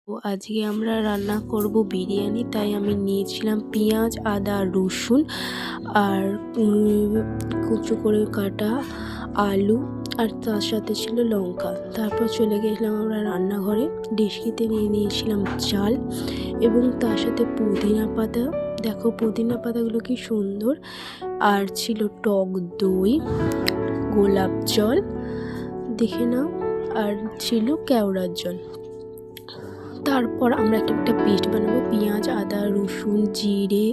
তো আজকে আমরা রান্না করব বিরিয়ানি, তাই আমি নিয়েছিলাম পেঁয়াজ, আদা, রসুন আর কুচো করে কাটা আলু, আর তার সাথে ছিল লঙ্কা। তারপর চলে গেছিলাম আমরা রান্নাঘরে। ডেচকিতে নিয়ে নিয়েছিলাম চাল এবং তার সাথে পুদিনা পাতা। দেখো পুদিনা পাতাগুলো কি সুন্দর। আর ছিল টক দই, গোলাপ জল, দেখে নাও, আর ছিল কেওড়ার জল। তারপর আমরা একটা পেস্ট বানাবো পেঁয়াজ, আদা, রসুন, জিরে,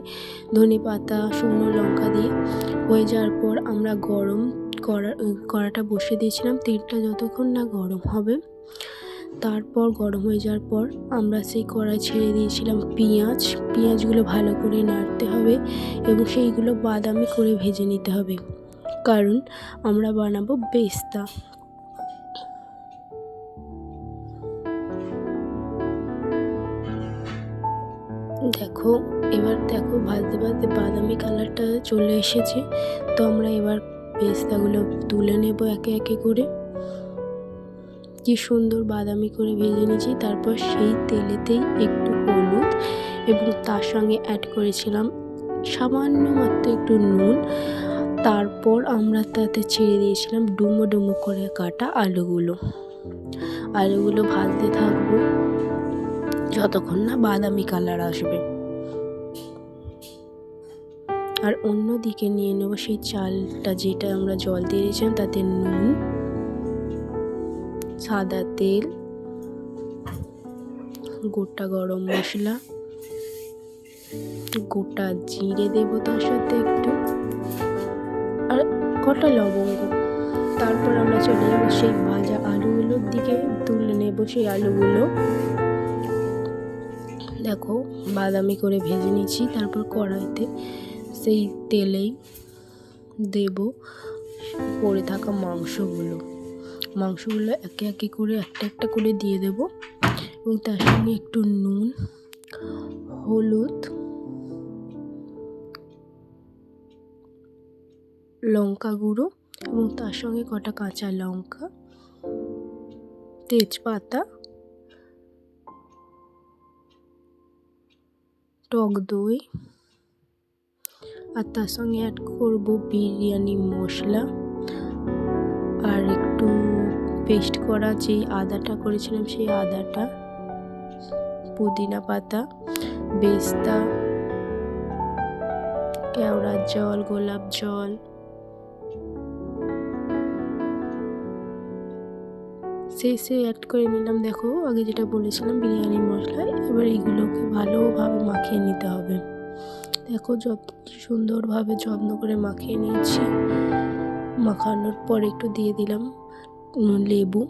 ধনেপাতা, শুকনো লঙ্কা দিয়ে। হয়ে যাওয়ার পর আমরা কড়াটা বসিয়ে দিয়েছিলাম। তেলটা যতক্ষণ না গরম হবে, তারপর গরম হয়ে যাওয়ার পর আমরা সেই কড়াই ছেড়ে দিয়েছিলাম পেঁয়াজগুলো ভালো করে নাড়তে হবে এবং সেইগুলো বাদামি করে ভেজে নিতে হবে, কারণ আমরা বানাবো বেস্তা। এবার দেখো ভাজতে ভাজতে বাদামি কালারটা চলে এসেছে। তো আমরা এবার পেস্তাগুলো তুলে নেব একে একে করে। কি সুন্দর বাদামি করে ভেজে নিয়েছি। তারপর সেই তেলেতেই একটু হলুদ এবং তার সঙ্গে অ্যাড করেছিলাম সামান্য মাত্র একটু নুন। তারপর আমরা তাতে ছেড়ে দিয়েছিলাম ডুমো ডুমো করে কাটা আলুগুলো ভাজতে থাকবো যতক্ষণ না বাদামি কালার আসবে। আর অন্যদিকে নিয়ে নেবো সেই চালটা, যেটা আমরা জল দিয়ে দিয়েছিলাম, তাতে নুন, সাদা তেল, গোটা গরম মশলা, গোটা জিরে দেবো তার সাথে একটু, আর কটা লবঙ্গ। তারপর আমরা চলে যাবো সেই ভাজা আলুগুলোর দিকে। তুলে নেব সেই আলুগুলো, দেখো বাদামি করে ভেজে নিচ্ছি। তারপর কড়াইতে সেই তেলেই দেব পড়ে থাকা মাংসগুলো একে একে করে একটা করে দিয়ে দেব এবং তার সঙ্গে একটু নুন, হলুদ, লঙ্কা গুঁড়ো এবং তার সঙ্গে কটা কাঁচা লঙ্কা, তেজপাতা, টক দই, আর তার সঙ্গে অ্যাড করব বিরিয়ানি মশলা, আর একটু পেস্ট করা যে আদাটা করেছিলাম সেই আদাটা, পুদিনা পাতা, বেস্তা, কেওড়ার জল, গোলাপ জল, শেষে অ্যাড করে নিলাম দেখো আগে যেটা বলেছিলাম বিরিয়ানি মশলা। এবার এইগুলোকে ভালোভাবে মাখিয়ে নিতে হবে। দেখো যত সুন্দরভাবে যত্ন করে মাখিয়ে নিয়েছি। মাখানোর পর একটু দিয়ে দিলাম লেবু।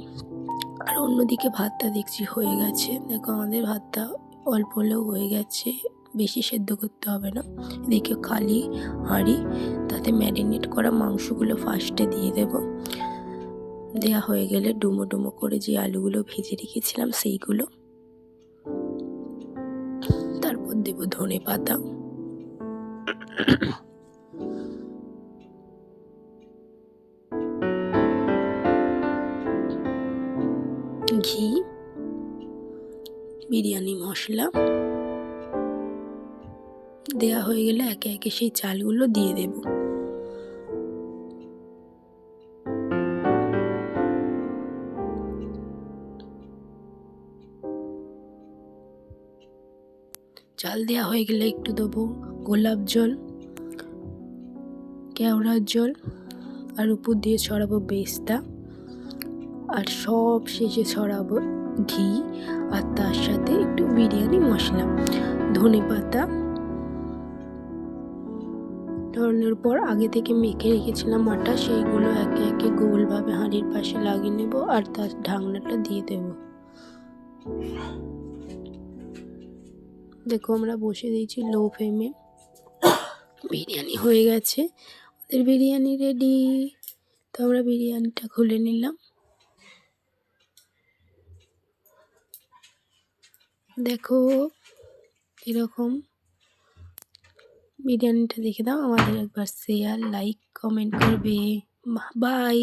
আর অন্যদিকে ভাতটা দেখছি হয়ে গেছে। দেখো আমাদের ভাতটা অল্প হলেও হয়ে গেছে, বেশি সেদ্ধ করতে হবে না। এদিকে খালি হাঁড়ি, তাতে ম্যারিনেট করা মাংসগুলো ফার্স্টে দিয়ে দেব। দেওয়া হয়ে গেলে ডুমো ডুমো করে যে আলুগুলো ভেজে রেখেছিলাম সেইগুলো, তারপর দেব ধনেপাতা, ঘি, বিরিয়ানি মশলা। দেওয়া হয়ে গেলে একে একে সেই চালগুলো দিয়ে দেব। চাল দেওয়া হয়ে গেলে একটু দেবো গোলাপ জল, কেওড়ার জল, আর উপর দিয়ে ছড়াবো বেস্তা, আর সব শেষে ছড়াবো ঘি, আর তার সাথে একটু বিরিয়ানি মশলা, ধনেপাতা। ধরানোর পর আগে থেকে মেখে রেখেছিলাম আটা, সেইগুলো একে একে গোলভাবে হাঁড়ির পাশে লাগিয়ে নেব আর তার ঢাকনাটা দিয়ে দেব। দেখো আমরা বসে দিয়েছি লো ফ্লেমে। বিরিয়ানি হয়ে গেছে, আমাদের বিরিয়ানি রেডি। তো আমরা বিরিয়ানিটা খুলে নিলাম। দেখো এরকম বিরিয়ানিটা দেখে দাও। আমাদের একবার শেয়ার, লাইক, কমেন্ট করবে। বাই।